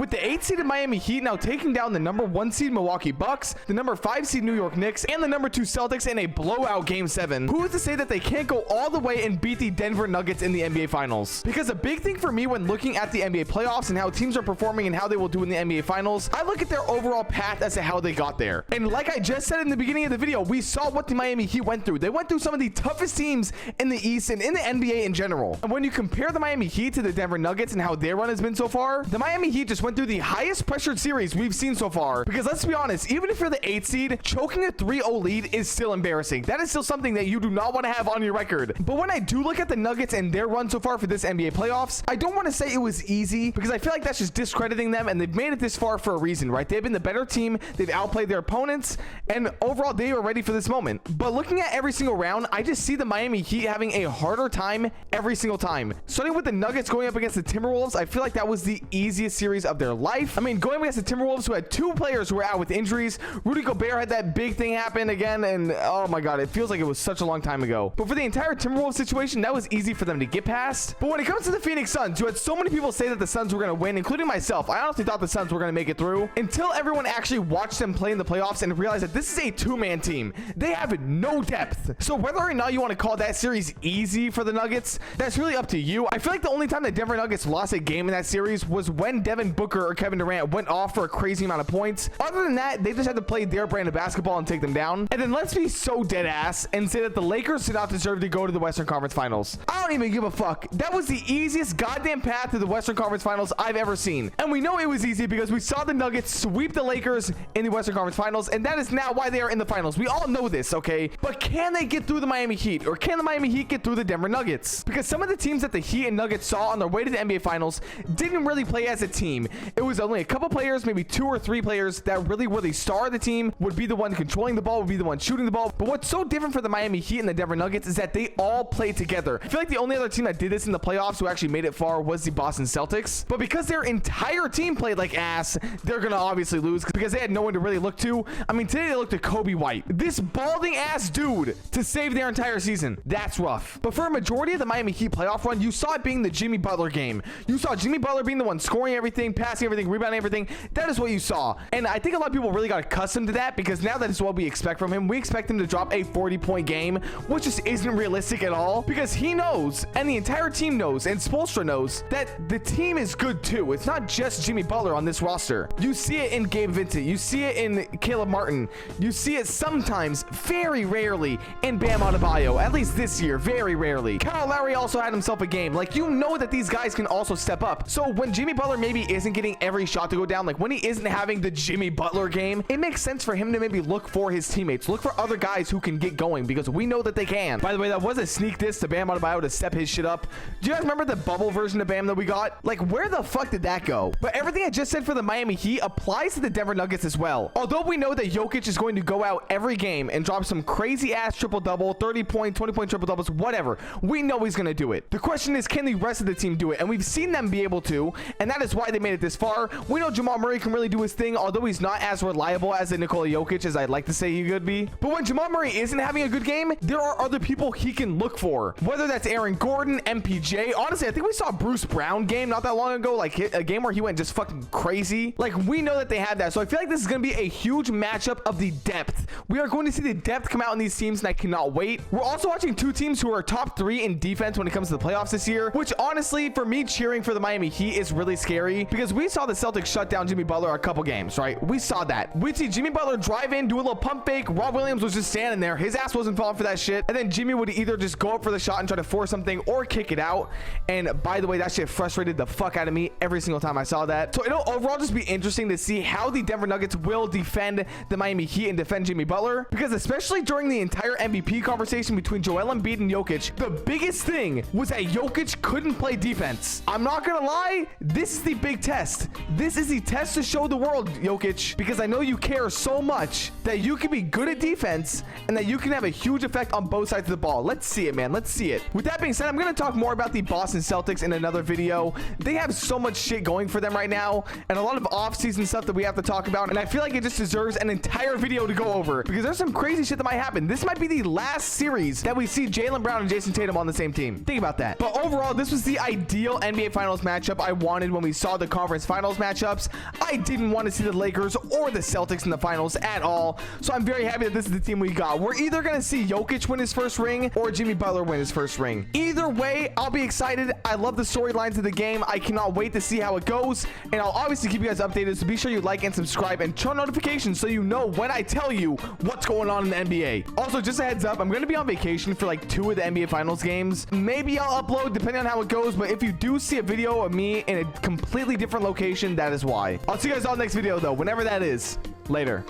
with the 8th seeded Miami Heat now taking down the number 1 seed Milwaukee Bucks, the number 5 seed New York Knicks, and the number 2 Celtics in a blowout game 7. Who is to say that they can't go all the way and beat the Denver Nuggets in the NBA Finals? Because a big thing for me when looking at the NBA playoffs and how teams are performing and how they will do in the NBA Finals, I look at their overall path as to how they got there. And like I just said in the beginning of the video, we saw what the Miami Heat went through. They went through some of the toughest teams in the East and in the NBA in general. And when you compare the Miami Heat to the Denver Nuggets and how their run has been so far, the Miami Heat just went through the highest pressured series we've seen so far. Because let's be honest, even if you're the 8th seed, choking a 3-0 lead is still embarrassing. That is still something that you do not want to have on your record. But when I do look at the Nuggets and their run so far for this NBA playoffs, I don't want to say it was easy because I feel like that's just discrediting them, and they've made it this far for a reason, right? They've been the better team, they've outplayed their opponents, and overall they are ready for this moment. But looking at every single round, I just see the Miami Heat having a harder time every single time. Starting with the Nuggets going up against the Timberwolves, I feel like that was the easiest series of their life. I mean, going up against the Timberwolves, who had 2 players who were out with injuries. Rudy Gobert had that big thing happen again, and oh my god, it feels like it was such a long time ago. But for the entire Timberwolves situation, that was easy for them to get past. But when it comes to the Phoenix Suns, you had so many people say that the Suns were going to win, including myself. I honestly thought the Suns were going to make it through until everyone actually watched them play in the playoffs and realized that this is a 2-man team. They have no depth. So whether or not you want to call that series easy for the Nuggets, that's really up to you. I feel like the only time the Denver Nuggets lost a game in that series was when Devin Booker or Kevin Durant went off for a crazy amount of points. Other than that, they just had to play their brand of basketball and take them down. And then let's be so dead ass and say that the Lakers did not deserve to go to the Western Conference Finals. I don't even give a fuck. That was the easiest goddamn path to the Western Conference Finals I've ever seen. And we know it was easy because we saw the Nuggets sweep the Lakers in the Western Conference Finals, and that is now why they are in the finals. We all know this, okay? But can they get through the Miami Heat, or can the Miami Heat get through the Denver Nuggets? Because some of the teams that the Heat and Nuggets saw on their way to the NBA Finals didn't really play as a team. It was only a couple players, maybe 2 or 3 players that really were the star of the team, would be the one controlling the ball, would be the one shooting the ball. But what's so different for the Miami Heat and the Denver Nuggets is that they all play together. I feel like the only other team that did this in the playoffs who actually made it far was the Boston Celtics. But because their entire team played like ass, they're gonna obviously lose because they had no one to really look to. I mean, today they looked at Kobe White, this balding ass dude, to save their entire season. That's rough. But for a majority of the Miami Heat playoff run, you saw it being the Jimmy Butler game. You saw Jimmy Butler being the one scoring everything, passing everything, rebounding everything. That is what you saw. And I think a lot of people really got accustomed to that because now that is what we expect from him. We expect him to drop a 40-point game, which just isn't realistic at all because he knows, and the entire team knows, and Spoelstra knows, that the team is good too. It's not just Jimmy Butler on this roster. You see it in Gabe Vincent. You see it in Caleb Martin. You see it sometimes, very rarely, in Bam Adebayo. At least this year, very rarely. Kyle Lowry also had himself a game. Like, you know that these guys can also step up. So when Jimmy Butler maybe isn't getting every shot to go down, like when he isn't having the Jimmy Butler game, it makes sense for him to maybe look for his teammates, look for other guys who can get going because we know that they can. By the way, that was a sneak diss to Bam Adebayo to step his shit up. Do you guys remember the bubble version of Bam that we got? Like, where the fuck did that go? But everything I just said for the Miami Heat applies to the Denver Nuggets as well. Although we know that Jokic is going to go out every game and drop some crazy ass triple-double, 30-point, 20-point triple-doubles, whatever. We know he's going to do it. The question is, can the rest of the team do it? And we've seen them be able to, and that is why they made it this far. We know Jamal Murray can really do his thing, although he's not as reliable as a Nikola Jokic as I'd like to say he could be. But when Jamal Murray isn't having a good game, there are other people he can look for. Whether that's Aaron Gordon, MPJ. Honestly, I think we saw a Bruce Brown game not that long ago, like a game where he went just fucking crazy. Like, we know that they have that. So I feel like this is going to be a huge matchup of the depth. We are going to see the depth come out in these teams, and I cannot wait. We're also watching 2 teams who are top 3 in defense when it comes to the playoffs this year, which honestly, for me, cheering for the Miami Heat is really scary because we saw the Celtics shut down Jimmy Butler a couple games, right? We saw that. We'd see Jimmy Butler drive in, do a little pump fake. Rob Williams was just standing there. His ass wasn't falling for that shit. And then Jimmy would either just go up for the shot and try to force something or kick it out. And by the way, that shit frustrated the fuck out of me every single time I saw that. So it'll overall just be interesting to see how the Denver Nuggets will defend the Miami Heat and defend Jimmy Butler, because especially during the entire MVP conversation between Joel Embiid and Jokic, the biggest thing was that Jokic couldn't play defense. I'm not gonna lie, this is the big test. This is the test to show the world, Jokic, because I know you care so much that you can be good at defense and that you can have a huge effect on both sides of the ball. Let's see it, man. Let's see it. With that being said, I'm going to talk more about the Boston Celtics in another video. They have so much shit going for them right now and a lot of off-season stuff that we have to talk about, and I feel like it just deserves an entire video to go over because there's some crazy shit that might happen. This might be the last series that we see Jaylen Brown and Jason Tatum on the same team. Think about that. But overall, this was the ideal NBA Finals matchup I wanted when we saw the conference Conference Finals matchups. I didn't want to see the Lakers or the Celtics in the finals at all, so I'm very happy that this is the team we got. We're either going to see Jokic win his first ring or Jimmy Butler win his first ring. Either way, I'll be excited. I love the storylines of the game. I cannot wait to see how it goes, and I'll obviously keep you guys updated, so be sure you like and subscribe and turn notifications so you know when I tell you what's going on in the NBA. Also, just a heads up, I'm going to be on vacation for like 2 of the NBA Finals games. Maybe I'll upload depending on how it goes, but if you do see a video of me in a completely different location, that is why. I'll see you guys all next video though, whenever that is. Later.